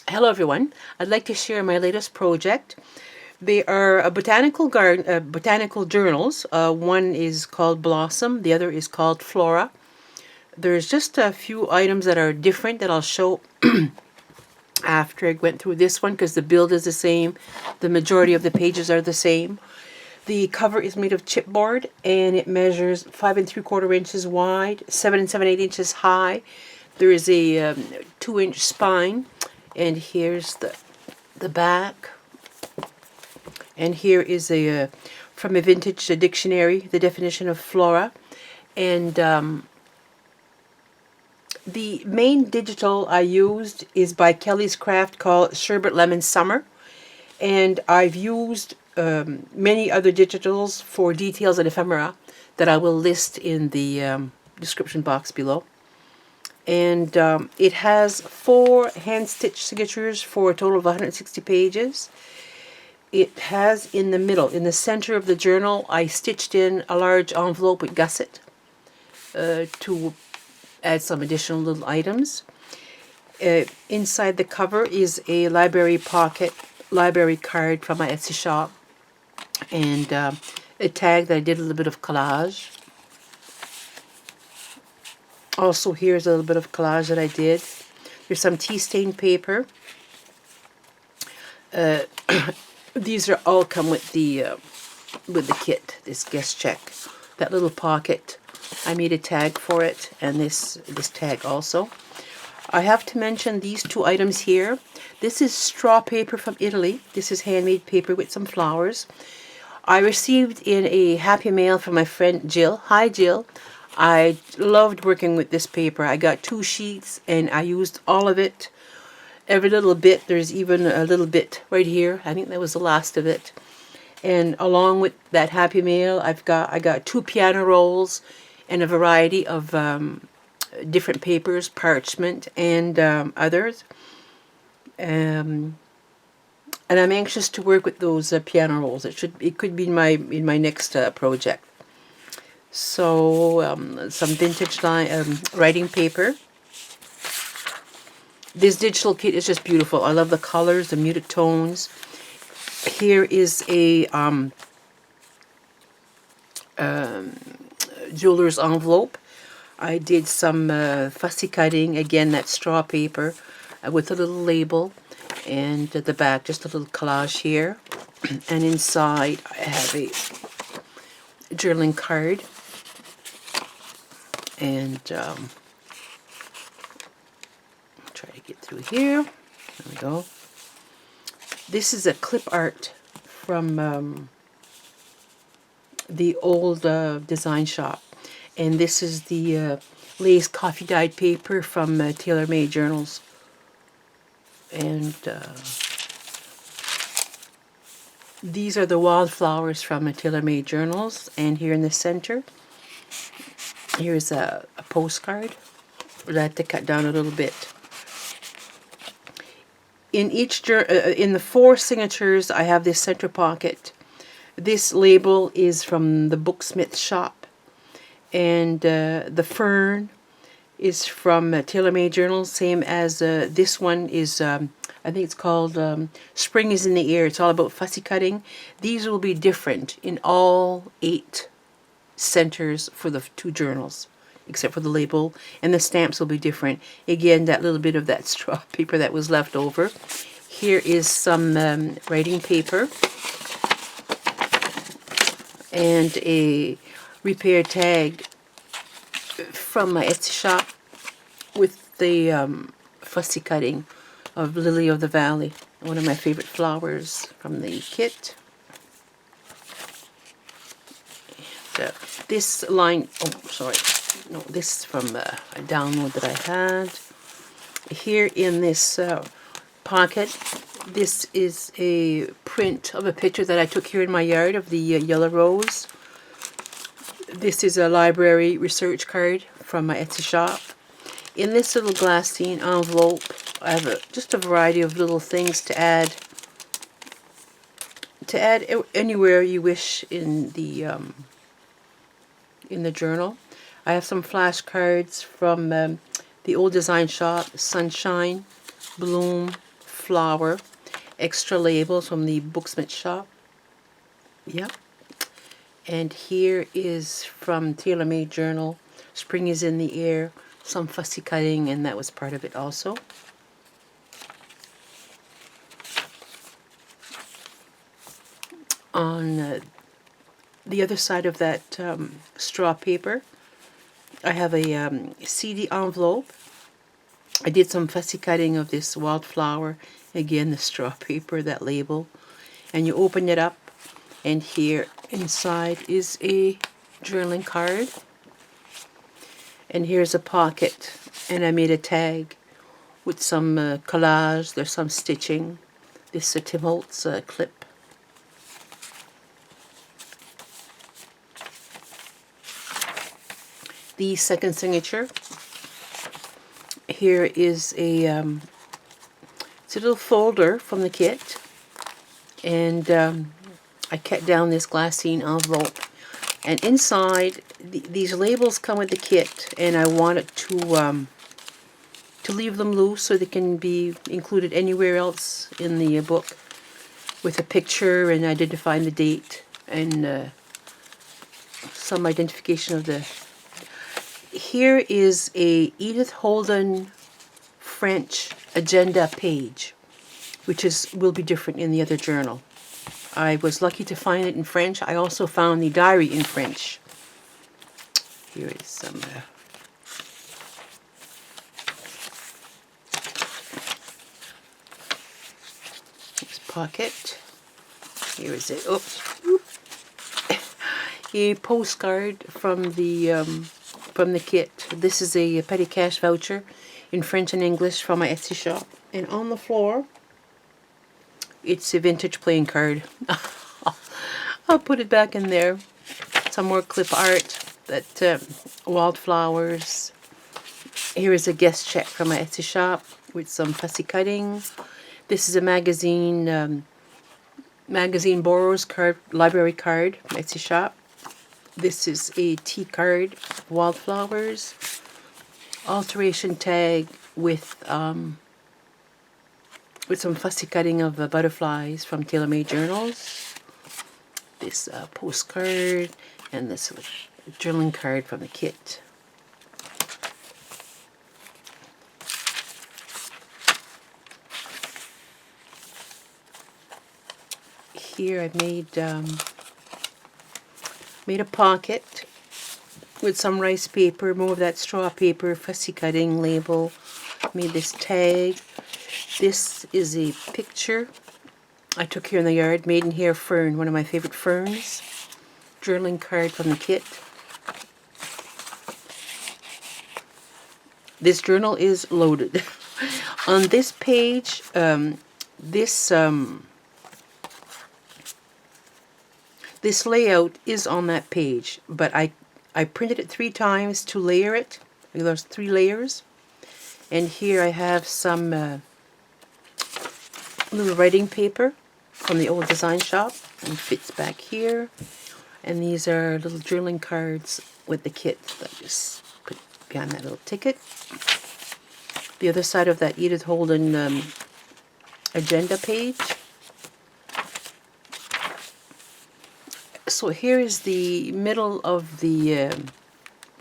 Hello everyone. I'd like to share my latest project. They are a botanical garden, botanical journals. One is called Blossom, the other is called Flora. There's just a few items that are different that I'll show after I went through this one because the build is the same. The majority of the pages are the same. The cover is made of chipboard and it measures 5 3/4 inches wide, 7 7/8 inches high. There is a 2-inch spine, and here's the back. And here is a from a vintage dictionary, the definition of flora. And the main digital I used is by Kelly's Craft called Sherbet Lemon Summer. And I've used many other digitals for details and ephemera that I will list in the description box below. And it has 4 hand-stitched signatures for a total of 160 pages. It has in the middle, in the center of the journal, I stitched in a large envelope with gusset to add some additional little items. Inside the cover is a library pocket, library card from my Etsy shop, and a tag that I did a little bit of collage. Also, here's a little bit of collage that I did. There's some tea stained paper. These are all come with the kit. This guest check, that little pocket, I made a tag for it, and this tag also. I have to mention these 2 items here. This is straw paper from Italy. This is handmade paper with some flowers. I received in a happy mail from my friend Jill. Hi Jill. I loved working with this paper. I got 2 sheets and I used all of it. Every little bit. There's even a little bit right here. I think that was the last of it. And along with that happy mail, I got 2 piano rolls and a variety of different papers, parchment and others. And I'm anxious to work with those piano rolls. It could be in my next project. So some vintage writing paper. This digital kit is just beautiful. I love the colors, the muted tones. Here is a jeweler's envelope. I did some fussy cutting, again that straw paper, with a little label, and at the back just a little collage here. And inside I have a journaling card. And try to get through here. There we go. This is a clip art from the old design shop, and this is the lace coffee dyed paper from Tailor-Made Journals. And these are the Wildflowers from Tailor-Made Journals, and here in the center here's a postcard that I had to cut down a little bit. In the 4 signatures, I have this center pocket. This label is from the Booksmith shop, and the fern is from Tailor-Made Journals, same as this one is. I think it's called Spring is in the Air. It's all about fussy cutting. These will be different in all 8 centers for the 2 journals, except for the label, and the stamps will be different. Again, that little bit of that straw paper that was left over. Here is some writing paper and a repair tag from my Etsy shop with the fussy cutting of Lily of the Valley, one of my favorite flowers from the kit. This line, oh sorry, no, this is from a download that I had. Here in this pocket, this is a print of a picture that I took here in my yard of the yellow rose. This is a library research card from my Etsy shop. In this little glassine envelope, I have just a variety of little things to add anywhere you wish in the journal. I have some flashcards from the old design shop: Sunshine, Bloom, Wildflower extra labels from the Booksmith shop. Yep. And here is from Tailor Made Journal, Spring is in the Air, some fussy cutting, and that was part of it also. On the other side of that straw paper, I have a CD envelope. I did some fussy cutting of this Wildflower, again the straw paper, that label, and you open it up, and here inside is a journaling card, and here's a pocket, and I made a tag with some collage. There's some stitching. This is a Tim Holtz clip. The second signature. Here is it's a little folder from the kit, and I cut down this glassine envelope, and inside these labels come with the kit, and I wanted to leave them loose so they can be included anywhere else in the book with a picture and identifying the date and some identification of the. Here is a Edith Holden French agenda page, which will be different in the other journal. I was lucky to find it in French. I also found the diary in French. Here is some this pocket. Here is it. Oops. A postcard from the kit. This is a petty cash voucher in French and English from my Etsy shop. And on the floor, it's a vintage playing card. I'll put it back in there. Some more clip art, that Wildflowers. Here is a guest check from my Etsy shop with some fussy cutting. This is a magazine borrows card, library card, Etsy shop. This is a tea card, Wildflowers. Alteration tag with some fussy cutting of butterflies from Tailor Made Journals. This postcard, and this journaling card from the kit. Here I made a pocket with some rice paper, more of that straw paper, fussy cutting label. Made this tag. This is a picture I took here in the yard, made in here fern, one of my favorite ferns. Journaling card from the kit. This journal is loaded. On this page, this layout is on that page, but I printed it 3 times to layer it. There's 3 layers. And here I have some little writing paper from the old design shop, and fits back here. And these are little journaling cards with the kit that I just put behind that little ticket. The other side of that Edith Holden agenda page. So here is the middle of the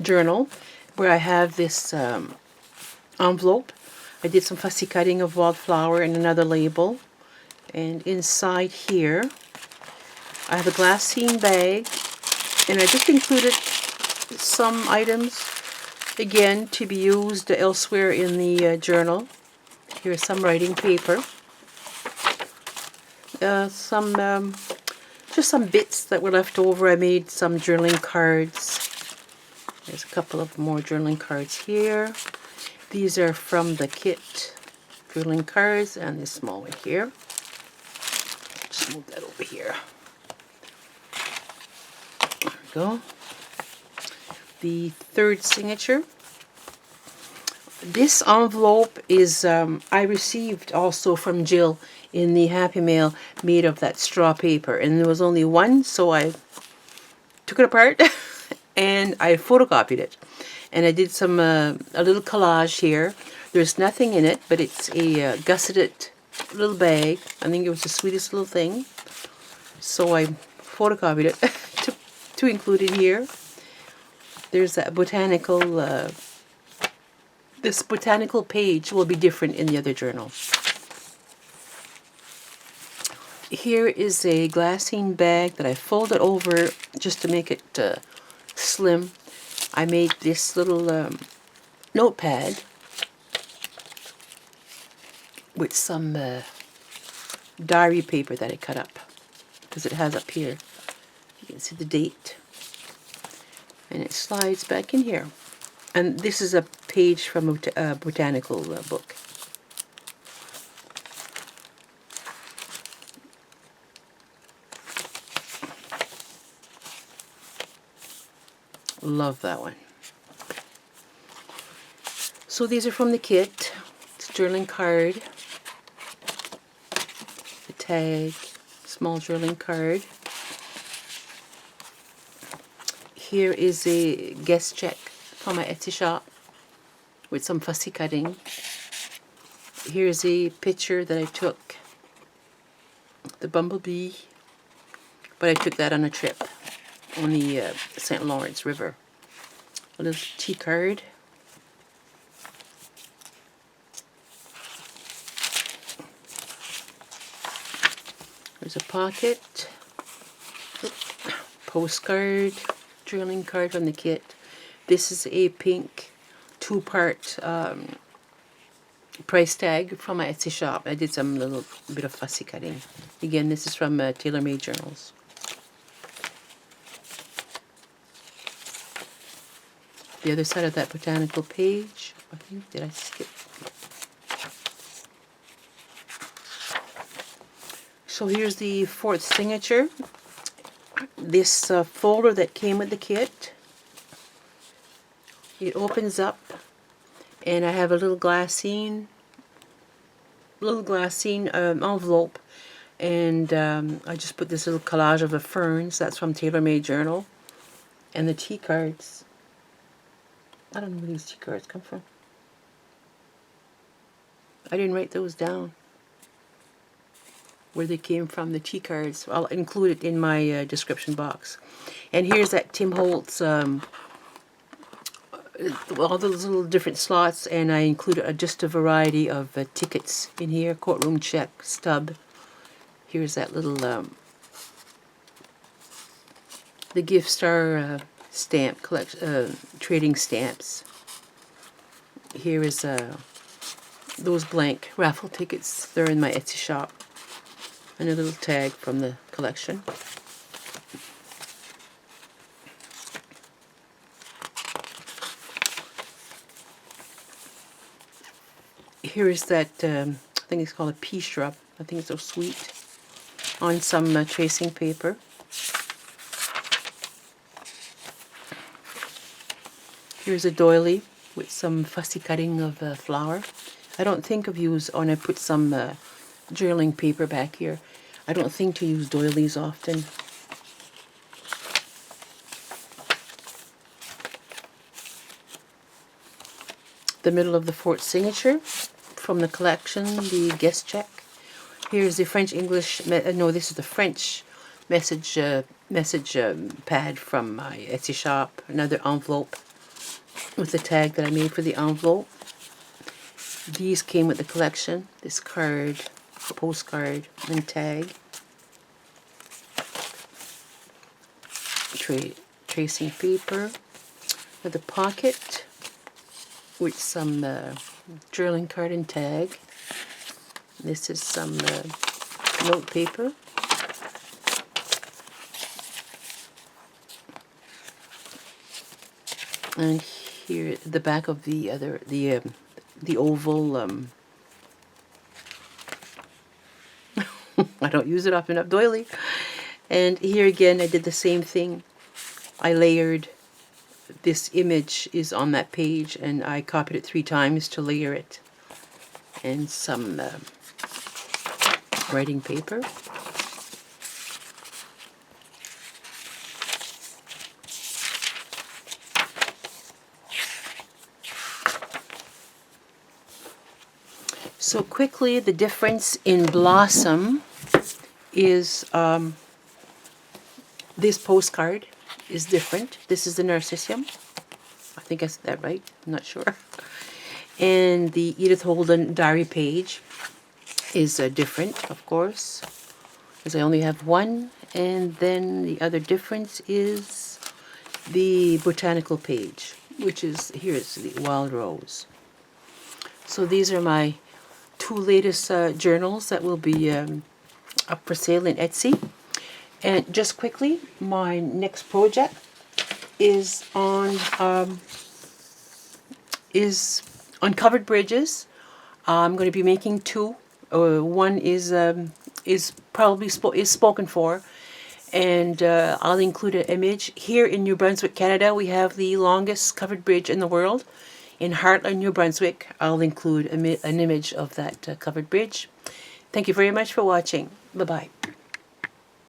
journal, where I have this envelope. I did some fussy cutting of Wildflower and another label. And inside here, I have a glassine bag, and I just included some items, again, to be used elsewhere in the journal. Here's some writing paper. Just some bits that were left over. I made some journaling cards. There's a couple of more journaling cards here. These are from the kit journaling cards, and this small one here. Just move that over here. There we go. The third signature. This envelope is I received also from Jill in the Happy Mail, made of that straw paper, and there was only one, so I took it apart and I photocopied it, and I did some a little collage here. There's nothing in it, but it's a gusseted little bag. I think it was the sweetest little thing. So I photocopied it to include it here. There's that botanical, this botanical page will be different in the other journal. Here is a glassine bag that I folded over just to make it slim. I made this little notepad with some diary paper that I cut up, because it has up here, you can see the date, and it slides back in here. And this is a page from a botanical book. Love that one. So these are from the kit. It's a journaling card, the tag, small journaling card. Here is a guest check from my Etsy shop with some fussy cutting. Here's a picture that I took, the bumblebee, but I took that on a trip on the St. Lawrence River. A little tea card. There's a pocket, postcard, journaling card from the kit. This is a pink 2-part price tag from my Etsy shop. I did some little bit of fussy cutting. Again, this is from Tailor Made Journals. The other side of that botanical page, I think, did I skip? So here's the 4th signature. This folder that came with the kit, it opens up, and I have a little glassine envelope, and I just put this little collage of the ferns. That's from Tailor Made Journal, and the tea cards. I don't know where these tea cards come from. I didn't write those down, where they came from, the tea cards. I'll include it in my description box. And here's that Tim Holtz, all those little different slots, and I included just a variety of tickets in here. Courtroom check, stub. Here's that little, the gift star stamp collection, trading stamps. Here is those blank raffle tickets. They're in my Etsy shop. And a little tag from the collection. Here is that, I think it's called a pea shrub. I think it's so sweet. On some tracing paper. Here's a doily with some fussy cutting of flower. I don't think of use, and I put some journaling paper back here. I don't think to use doilies often. The middle of the 4th signature from the collection, the guest check. Here's the French English, no, this is the French message pad from my Etsy shop. Another envelope with the tag that I made for the envelope. These came with the collection. This card, postcard, and tag. Tracing paper. With a pocket with some journaling card and tag. This is some note paper. And here the back of the other, the oval. I don't use it often enough, doily. And here again, I did the same thing. I layered. This image is on that page, and I copied it 3 times to layer it. And some writing paper. So quickly, the difference in blossom is this postcard is different. This is the narcissus. I think I said that right. I'm not sure. And the Edith Holden diary page is different, of course, because I only have one. And then the other difference is the botanical page, which is, here's the wild rose. So these are my two latest journals that will be up for sale in Etsy. And just quickly, my next project is on covered bridges. I'm going to be making two. One is probably spoken for, and I'll include an image. Here in New Brunswick, Canada, we have the longest covered bridge in the world. In Heartland, New Brunswick, I'll include an image of that covered bridge. Thank you very much for watching. Bye-bye.